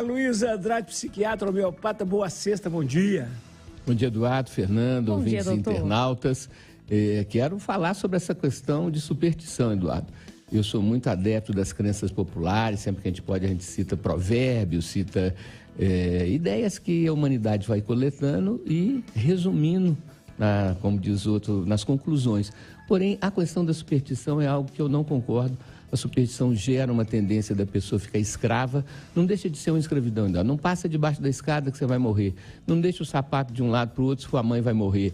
Aloysio Andrade, psiquiatra, homeopata, boa sexta, bom dia. Bom dia, Eduardo, Fernando, Bom ouvintes dia, doutor. internautas. Quero falar sobre essa questão de superstição, Eduardo. Eu sou muito adepto das crenças populares, sempre que a gente pode, a gente cita provérbios, cita ideias que a humanidade vai coletando e resumindo, como diz outro, nas conclusões. Porém, a questão da superstição é algo que eu não concordo. A superstição gera uma tendência da pessoa ficar escrava. Não deixa de ser uma escravidão, ainda. Não passa debaixo da escada que você vai morrer. Não deixa o sapato de um lado para o outro, se sua mãe vai morrer.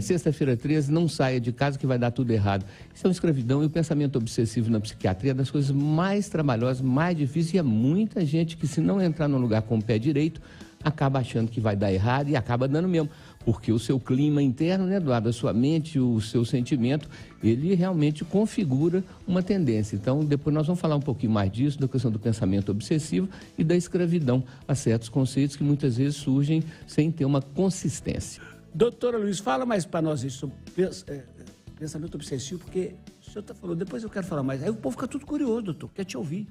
Sexta-feira 13, não saia de casa que vai dar tudo errado. Isso é uma escravidão, e o pensamento obsessivo na psiquiatria é das coisas mais trabalhosas, mais difíceis, e há muita gente que, se não entrar num lugar com o pé direito, acaba achando que vai dar errado e acaba dando mesmo. Porque o seu clima interno, né, Eduardo, a sua mente, o seu sentimento, ele realmente configura uma tendência. Então, depois nós vamos falar um pouquinho mais disso, da questão do pensamento obsessivo e da escravidão a certos conceitos que muitas vezes surgem sem ter uma consistência. Doutora Luiz, fala mais para nós isso sobre pensamento obsessivo, porque o senhor está falando, depois eu quero falar mais. Aí o povo fica tudo curioso, doutor, quer te ouvir.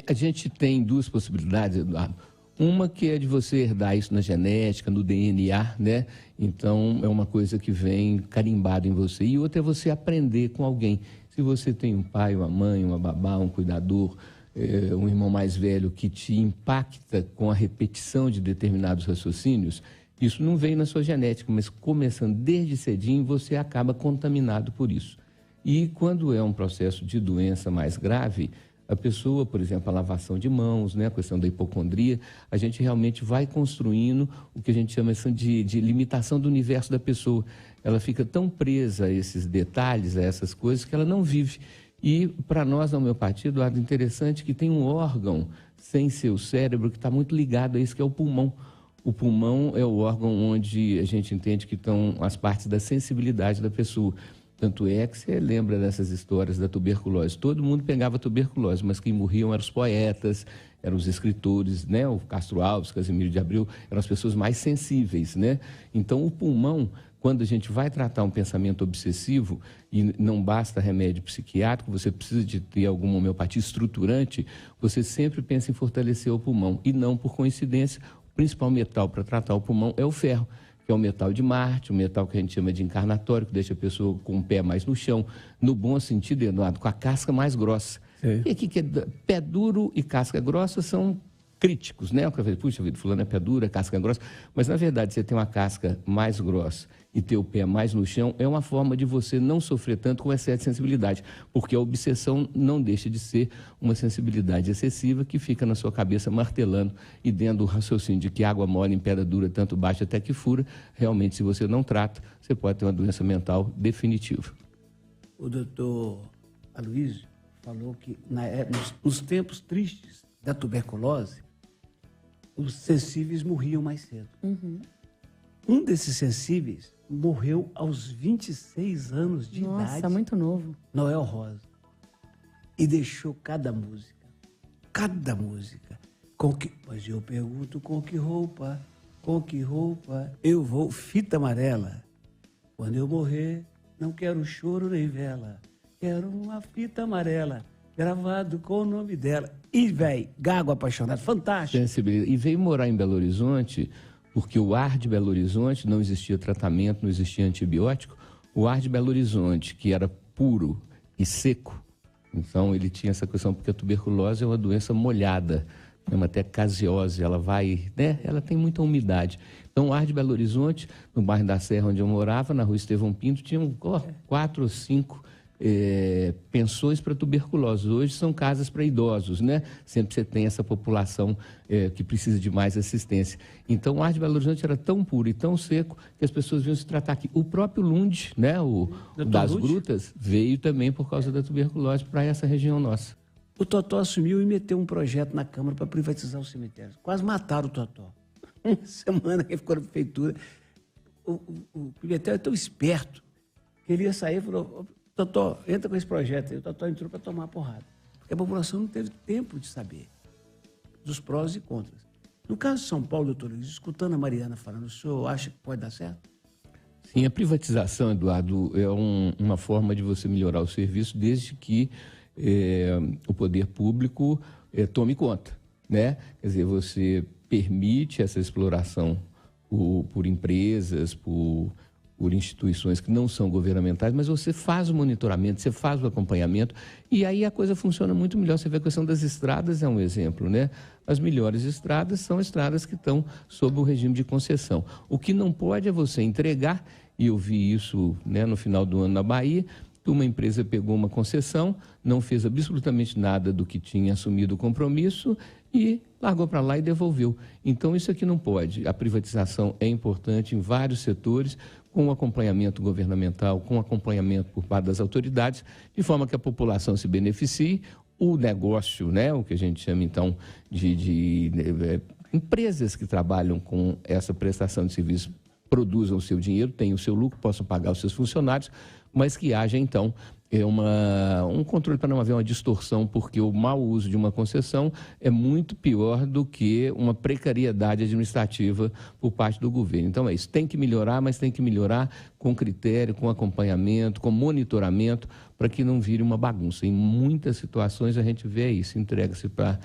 A gente tem duas possibilidades, Eduardo. Uma que é de você herdar isso na genética, no DNA, né? Então, é uma coisa que vem carimbado em você. E outra é você aprender com alguém. Se você tem um pai, uma mãe, uma babá, um cuidador, um irmão mais velho que te impacta com a repetição de determinados raciocínios, isso não vem na sua genética, mas começando desde cedinho, você acaba contaminado por isso. E quando é um processo de doença mais grave, a pessoa, por exemplo, a lavação de mãos, né, a questão da hipocondria, a gente realmente vai construindo o que a gente chama de limitação do universo da pessoa. Ela fica tão presa a esses detalhes, a essas coisas, que ela não vive. E para nós, na homeopatia, Eduardo, interessante que tem um órgão sem seu cérebro que está muito ligado a isso, que é o pulmão. O pulmão é o órgão onde a gente entende que estão as partes da sensibilidade da pessoa. Tanto é que você lembra dessas histórias da tuberculose. Todo mundo pegava tuberculose, mas quem morriam eram os poetas, eram os escritores, né? O Castro Alves, Casimiro de Abreu, eram as pessoas mais sensíveis, né? Então, o pulmão, quando a gente vai tratar um pensamento obsessivo, e não basta remédio psiquiátrico, você precisa de ter alguma homeopatia estruturante, você sempre pensa em fortalecer o pulmão. E não por coincidência, o principal metal para tratar o pulmão é o ferro, que é o metal de Marte, o metal que a gente chama de encarnatório, que deixa a pessoa com o pé mais no chão, no bom sentido, Eduardo, com a casca mais grossa. Sim. E aqui, que é pé duro e casca grossa são críticos, né? Puxa vida, fulano é pé duro, é casca grossa. Mas, na verdade, você tem uma casca mais grossa e ter o pé mais no chão é uma forma de você não sofrer tanto com excesso de sensibilidade, porque a obsessão não deixa de ser uma sensibilidade excessiva que fica na sua cabeça martelando, e dentro do raciocínio de que água mole em pedra dura tanto baixa até que fura, realmente, se você não trata, você pode ter uma doença mental definitiva. O doutor Aloysio falou que nos tempos tristes da tuberculose, os sensíveis morriam mais cedo. Uhum. Um desses sensíveis morreu aos 26 anos de idade. Nossa, muito novo. Noel Rosa. E deixou cada música. Mas eu pergunto, com que roupa eu vou? Fita amarela. Quando eu morrer, não quero choro nem vela. Quero uma fita amarela, gravado com o nome dela. E, velho, gago apaixonado, fantástico. Sensibilidade. E veio morar em Belo Horizonte, porque o ar de Belo Horizonte, não existia tratamento, não existia antibiótico. O ar de Belo Horizonte, que era puro e seco, então ele tinha essa questão, porque a tuberculose é uma doença molhada, chama até caseose, ela vai, né? Ela tem muita umidade. Então, o ar de Belo Horizonte, no bairro da Serra, onde eu morava, na rua Estevão Pinto, tinham 4 ou 5 pensões para tuberculose. Hoje são casas para idosos, né? Sempre você tem essa população que precisa de mais assistência. Então, o ar de Belo Horizonte era tão puro e tão seco que as pessoas vinham se tratar aqui. O próprio Lund, né? O das Lund? Grutas, veio também por causa da tuberculose para essa região nossa. O Totó assumiu e meteu um projeto na Câmara para privatizar os cemitérios. Quase mataram o Totó. Uma semana que ele ficou na prefeitura. O Pimentel é tão esperto que ele ia sair e falou: Totó, entra com esse projeto aí. O Totó entrou para tomar a porrada. Porque a população não teve tempo de saber dos prós e contras. No caso de São Paulo, doutor Luiz, escutando a Mariana falando, o senhor acha que pode dar certo? Sim, a privatização, Eduardo, é uma forma de você melhorar o serviço desde que o poder público tome conta. né? Quer dizer, você permite essa exploração por empresas, por instituições que não são governamentais, mas você faz o monitoramento, você faz o acompanhamento e aí a coisa funciona muito melhor. Você vê a questão das estradas é um exemplo, né? As melhores estradas são estradas que estão sob o regime de concessão. O que não pode é você entregar, e eu vi isso, né, no final do ano na Bahia, que uma empresa pegou uma concessão, não fez absolutamente nada do que tinha assumido o compromisso e largou para lá e devolveu. Então, isso aqui não pode. A privatização é importante em vários setores, com acompanhamento governamental, com acompanhamento por parte das autoridades, de forma que a população se beneficie, o negócio, né, o que a gente chama, então, de empresas que trabalham com essa prestação de serviço, produzam o seu dinheiro, tenham o seu lucro, possam pagar os seus funcionários, mas que haja, então, um controle para não haver uma distorção, porque o mau uso de uma concessão é muito pior do que uma precariedade administrativa por parte do governo. Então é isso, tem que melhorar, mas tem que melhorar com critério, com acompanhamento, com monitoramento, para que não vire uma bagunça. Em muitas situações a gente vê isso, entrega-se para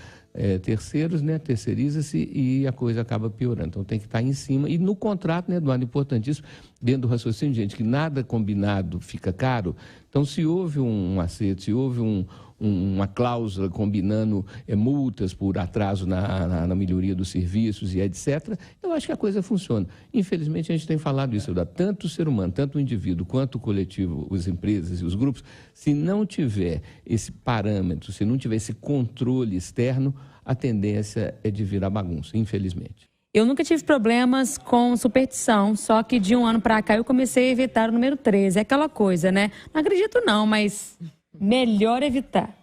terceiros, né, terceiriza-se e a coisa acaba piorando. Então tem que estar em cima. E no contrato, né, Eduardo, importantíssimo, dentro do raciocínio, gente, que nada combinado fica caro. Então, se houve um acerto, se houve uma cláusula combinando multas por atraso na melhoria dos serviços e etc., eu acho que a coisa funciona. Infelizmente, a gente tem falado isso, tanto o ser humano, tanto o indivíduo, quanto o coletivo, as empresas e os grupos, se não tiver esse parâmetro, se não tiver esse controle externo, a tendência é de virar bagunça, infelizmente. Eu nunca tive problemas com superstição, só que de um ano para cá eu comecei a evitar o número 13. É aquela coisa, né? Não acredito não, mas melhor evitar.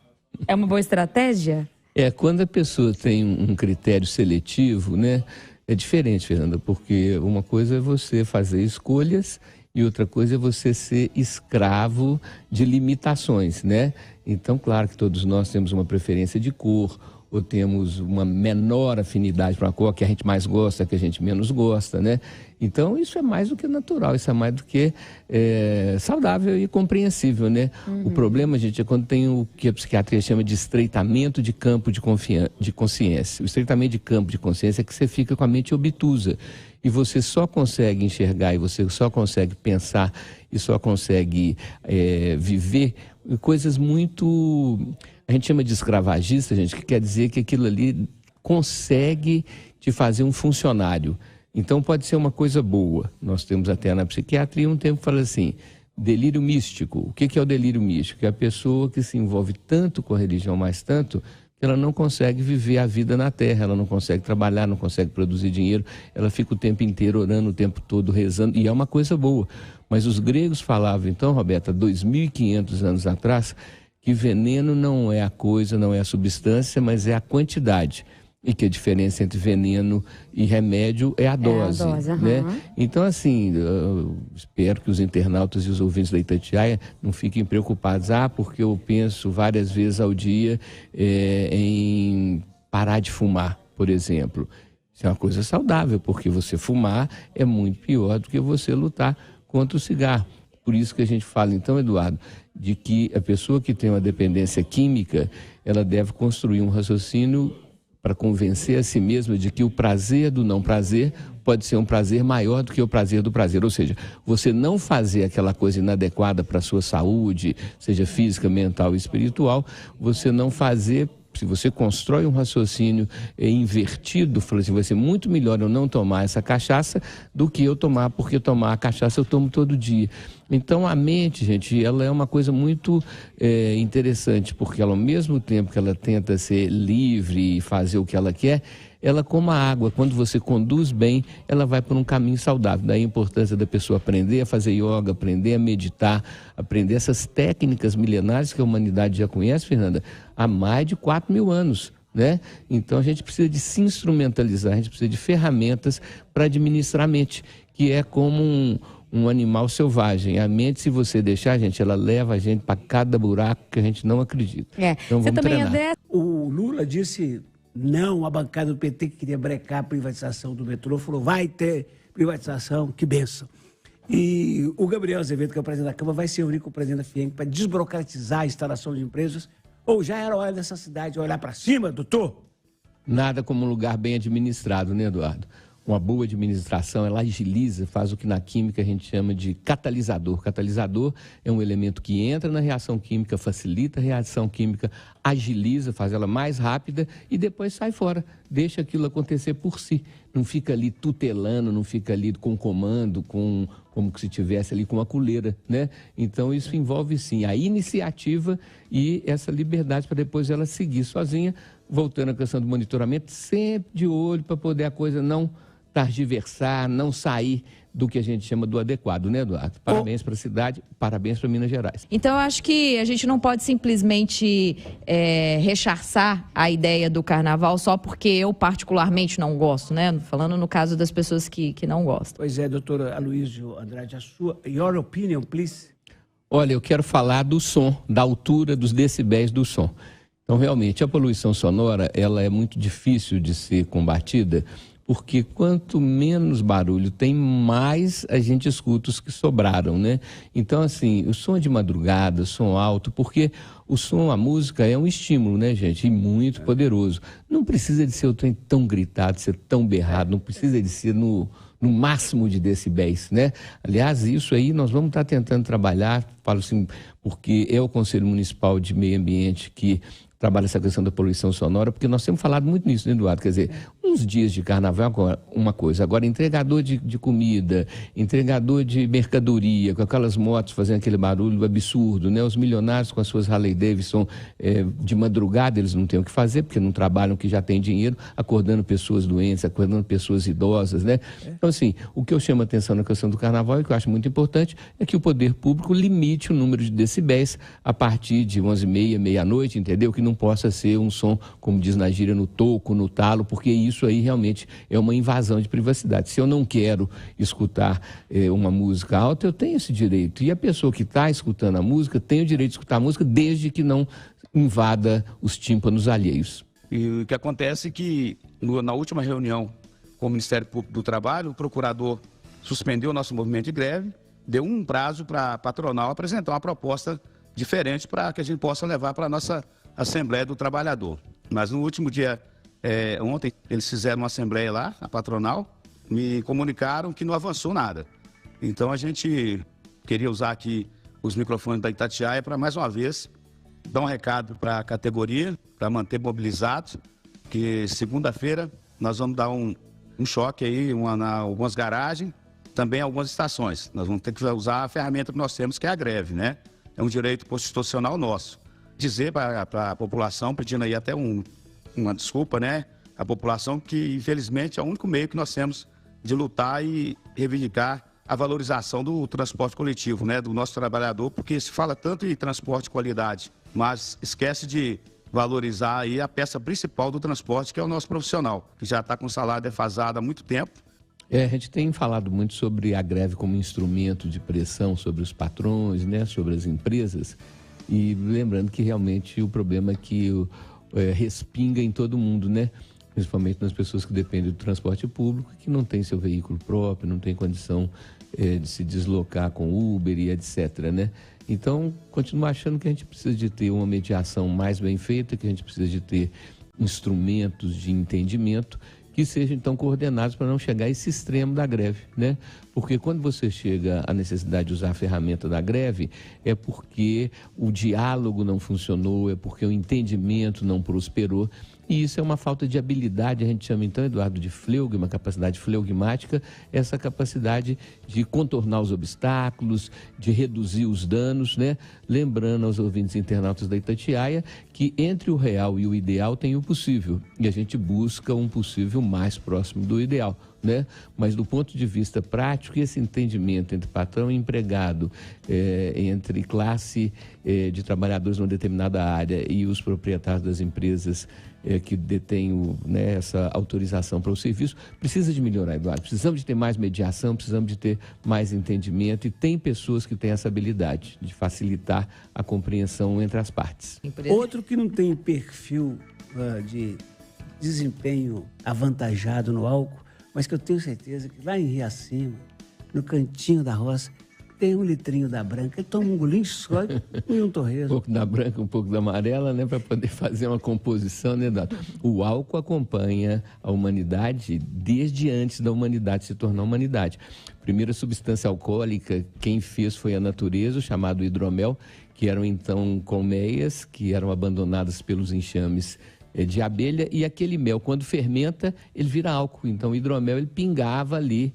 É uma boa estratégia? Quando a pessoa tem um critério seletivo, né? É diferente, Fernanda, porque uma coisa é você fazer escolhas e outra coisa é você ser escravo de limitações, né? Então, claro que todos nós temos uma preferência de cor, ou temos uma menor afinidade para a cor, que a gente mais gosta, que a gente menos gosta, né? Então, isso é mais do que natural, isso é mais do que saudável e compreensível, né? O problema, gente, é quando tem o que a psiquiatria chama de estreitamento de campo de consciência. O estreitamento de campo de consciência é que você fica com a mente obtusa e você só consegue enxergar e você só consegue pensar e só consegue viver coisas muito... A gente chama de escravagista, gente, que quer dizer que aquilo ali consegue te fazer um funcionário. Então pode ser uma coisa boa. Nós temos até na psiquiatria um tempo que fala assim, delírio místico. O que é o delírio místico? É a pessoa que se envolve tanto com a religião, mas tanto, que ela não consegue viver a vida na Terra, ela não consegue trabalhar, não consegue produzir dinheiro, ela fica o tempo inteiro orando, o tempo todo rezando, e é uma coisa boa. Mas os gregos falavam, então, Roberta, 2.500 anos atrás, que veneno não é a coisa, não é a substância, mas é a quantidade. E que a diferença entre veneno e remédio é a dose. Né? Então, assim, eu espero que os internautas e os ouvintes da Itatiaia não fiquem preocupados. Porque eu penso várias vezes ao dia em parar de fumar, por exemplo. Isso é uma coisa saudável, porque você fumar é muito pior do que você lutar contra o cigarro. Por isso que a gente fala, então, Eduardo, de que a pessoa que tem uma dependência química, ela deve construir um raciocínio para convencer a si mesma de que o prazer do não prazer pode ser um prazer maior do que o prazer do prazer. Ou seja, você não fazer aquela coisa inadequada para a sua saúde, seja física, mental e espiritual, você não fazer... Se você constrói um raciocínio invertido, fala assim, vai ser muito melhor eu não tomar essa cachaça do que eu tomar, porque tomar a cachaça eu tomo todo dia. Então a mente, gente, ela é uma coisa muito interessante, porque ela, ao mesmo tempo que ela tenta ser livre e fazer o que ela quer, ela, como a água, quando você conduz bem, ela vai por um caminho saudável. Daí a importância da pessoa aprender a fazer yoga, aprender a meditar, aprender essas técnicas milenares que a humanidade já conhece, Fernanda, há mais de 4.000 anos. Né? Então a gente precisa de se instrumentalizar, a gente precisa de ferramentas para administrar a mente, que é como um animal selvagem. A mente, se você deixar, gente, ela leva a gente para cada buraco que a gente não acredita. Então vamos treinar. O Lula disse... Não, a bancada do PT que queria brecar a privatização do metrô falou, vai ter privatização, que benção. E o Gabriel Azevedo, que é o presidente da Câmara, vai se reunir com o presidente da FIENG para desburocratizar a instalação de empresas. Ou já era hora dessa cidade olhar para cima, doutor? Nada como um lugar bem administrado, né, Eduardo? Uma boa administração, ela agiliza, faz o que na química a gente chama de catalisador. Catalisador é um elemento que entra na reação química, facilita a reação química, agiliza, faz ela mais rápida e depois sai fora. Deixa aquilo acontecer por si. Não fica ali tutelando, não fica ali com comando, como se estivesse ali com uma coleira, né? Então isso envolve sim a iniciativa e essa liberdade para depois ela seguir sozinha. Voltando à questão do monitoramento, sempre de olho para poder a coisa não targiversar, não sair do que a gente chama do adequado, né, Eduardo? Parabéns para a cidade, parabéns para Minas Gerais. Então, eu acho que a gente não pode simplesmente rechaçar a ideia do carnaval só porque eu particularmente não gosto, né? Falando no caso das pessoas que não gostam. Pois é, doutor Aloysio Andrade, your opinion, please. Olha, eu quero falar do som, da altura dos decibéis do som. Então, realmente, a poluição sonora, ela é muito difícil de ser combatida, porque quanto menos barulho tem, mais a gente escuta os que sobraram, né? Então, assim, o som de madrugada, som alto, porque o som, a música é um estímulo, né, gente? E muito poderoso. Não precisa de ser o trem tão gritado, ser tão berrado, não precisa de ser no máximo de decibéis, né? Aliás, isso aí nós vamos estar tentando trabalhar, falo assim, porque é o Conselho Municipal de Meio Ambiente que trabalha essa questão da poluição sonora, porque nós temos falado muito nisso, né, Eduardo? Quer dizer, uns dias de carnaval é uma coisa, agora entregador de comida, entregador de mercadoria, com aquelas motos fazendo aquele barulho absurdo, né? Os milionários com as suas Harley Davidson de madrugada, eles não têm o que fazer, porque não trabalham, que já tem dinheiro, acordando pessoas doentes, acordando pessoas idosas, né? Então, assim, o que eu chamo a atenção na questão do carnaval, e que eu acho muito importante, é que o poder público limite o número de decibéis a partir de 11h30, meia-noite, entendeu? Que não possa ser um som, como diz na gíria, no toco, no talo, porque isso aí realmente é uma invasão de privacidade. Se eu não quero escutar uma música alta, eu tenho esse direito. E a pessoa que está escutando a música tem o direito de escutar a música desde que não invada os tímpanos alheios. E o que acontece é que, na última reunião com o Ministério Público do Trabalho, o procurador suspendeu o nosso movimento de greve, deu um prazo para a patronal apresentar uma proposta diferente para que a gente possa levar para a nossa Assembleia do Trabalhador. Mas no último dia, ontem, eles fizeram uma assembleia lá, a patronal, me comunicaram que não avançou nada. Então a gente queria usar aqui os microfones da Itatiaia para, mais uma vez, dar um recado para a categoria, para manter mobilizados, que segunda-feira nós vamos dar um choque aí, algumas garagens, também algumas estações. Nós vamos ter que usar a ferramenta que nós temos, que é a greve, né? É um direito constitucional nosso. Dizer para a população, pedindo aí até uma desculpa, né? A população que, infelizmente, é o único meio que nós temos de lutar e reivindicar a valorização do transporte coletivo, né? Do nosso trabalhador, porque se fala tanto em transporte de qualidade, mas esquece de valorizar aí a peça principal do transporte, que é o nosso profissional, que já está com salário defasado há muito tempo. A gente tem falado muito sobre a greve como instrumento de pressão sobre os patrões, né? Sobre as empresas. E lembrando que realmente o problema é que respinga em todo mundo, né? Principalmente nas pessoas que dependem do transporte público, que não tem seu veículo próprio, não tem condição de se deslocar com Uber e etc, né? Então, continuo achando que a gente precisa de ter uma mediação mais bem feita, que a gente precisa de ter instrumentos de entendimento que sejam, então, coordenados para não chegar a esse extremo da greve, né? Porque quando você chega à necessidade de usar a ferramenta da greve, é porque o diálogo não funcionou, é porque o entendimento não prosperou. E isso é uma falta de habilidade, a gente chama então, Eduardo, de fleugma, capacidade fleugmática, essa capacidade de contornar os obstáculos, de reduzir os danos, né? Lembrando aos ouvintes internautas da Itatiaia que entre o real e o ideal tem o possível, e a gente busca um possível mais próximo do ideal, né? Mas do ponto de vista prático, esse entendimento entre patrão e empregado, entre classe de trabalhadores numa determinada área e os proprietários das empresas que detêm essa autorização para o serviço, precisa de melhorar, Eduardo. Precisamos de ter mais mediação, precisamos de ter mais entendimento, e tem pessoas que têm essa habilidade de facilitar a compreensão entre as partes. Outro que não tem perfil de desempenho avantajado no álcool, mas que eu tenho certeza que lá em Riacima, no cantinho da roça, tem um litrinho da branca, ele toma um golinho só e um Um torresmo. pouco da branca, um pouco da amarela, né, para poder fazer uma composição, né, Eduardo? O álcool acompanha a humanidade desde antes da humanidade se tornar humanidade. A primeira substância alcoólica, quem fez foi a natureza, o chamado hidromel, que eram então colmeias, que eram abandonadas pelos enxames de abelha, e aquele mel, quando fermenta, ele vira álcool. Então, o hidromel, ele pingava ali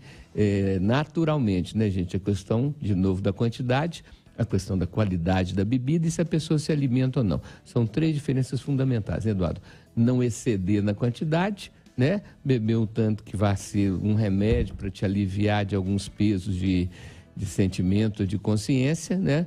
naturalmente, né, gente? A questão, de novo, da quantidade, a questão da qualidade da bebida e se a pessoa se alimenta ou não. São 3 diferenças fundamentais, né, Eduardo? Não exceder na quantidade, né? Beber o tanto que vai ser um remédio para te aliviar de alguns pesos de sentimento, de consciência, né?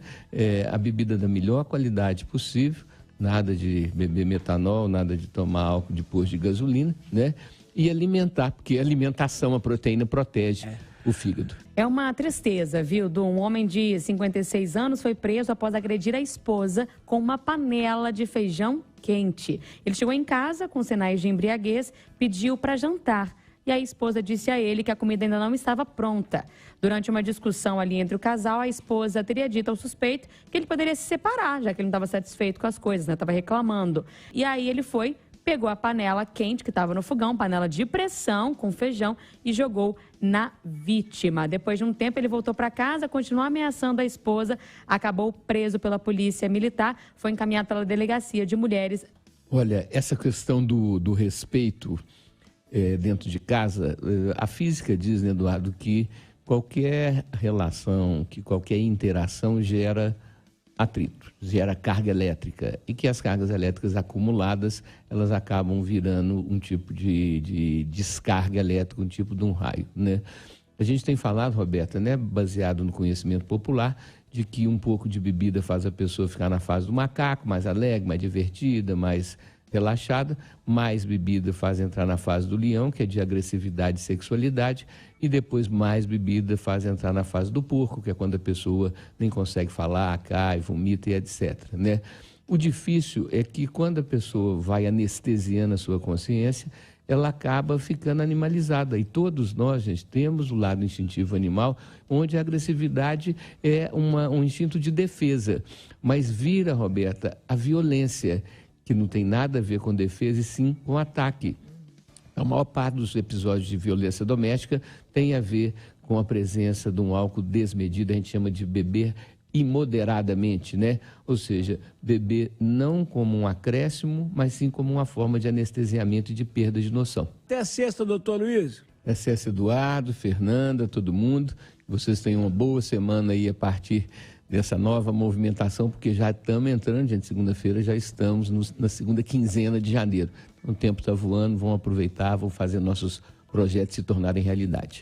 A bebida da melhor qualidade possível, nada de beber metanol, nada de tomar álcool de posto de gasolina, né? E alimentar, porque a alimentação, a proteína protege o fígado. É uma tristeza, viu? Um homem de 56 anos foi preso após agredir a esposa com uma panela de feijão quente. Ele chegou em casa com sinais de embriaguez, pediu para jantar. E a esposa disse a ele que a comida ainda não estava pronta. Durante uma discussão ali entre o casal, a esposa teria dito ao suspeito que ele poderia se separar, já que ele não estava satisfeito com as coisas, né? Estava reclamando. E aí ele foi, pegou a panela quente que estava no fogão, panela de pressão com feijão, e jogou na vítima. Depois de um tempo, ele voltou para casa, continuou ameaçando a esposa, acabou preso pela polícia militar, foi encaminhado pela delegacia de mulheres. Olha, essa questão do respeito dentro de casa, a física diz, né, Eduardo, que qualquer relação, que qualquer interação gera atrito, gera carga elétrica, e que as cargas elétricas acumuladas, elas acabam virando um tipo de descarga elétrica, um tipo de um raio, né? A gente tem falado, Roberta, né, baseado no conhecimento popular, de que um pouco de bebida faz a pessoa ficar na fase do macaco, mais alegre, mais divertida, mais relaxada, mais bebida faz entrar na fase do leão, que é de agressividade e sexualidade, e depois mais bebida faz entrar na fase do porco, que é quando a pessoa nem consegue falar, cai, vomita e etc, né? O difícil é que quando a pessoa vai anestesiando a sua consciência, ela acaba ficando animalizada. E todos nós, gente, temos o lado instintivo animal, onde a agressividade é um instinto de defesa. Mas vira, Roberta, a violência, que não tem nada a ver com defesa e sim com ataque. A maior parte dos episódios de violência doméstica tem a ver com a presença de um álcool desmedido, a gente chama de beber imoderadamente, né? Ou seja, beber não como um acréscimo, mas sim como uma forma de anestesiamento e de perda de noção. Até sexta, doutor Luiz. Excesso Eduardo, Fernanda, todo mundo. Vocês tenham uma boa semana aí a partir dessa nova movimentação, porque já estamos entrando, gente, segunda-feira já estamos na segunda quinzena de janeiro. O tempo está voando, vamos aproveitar, vamos fazer nossos projetos se tornarem realidade.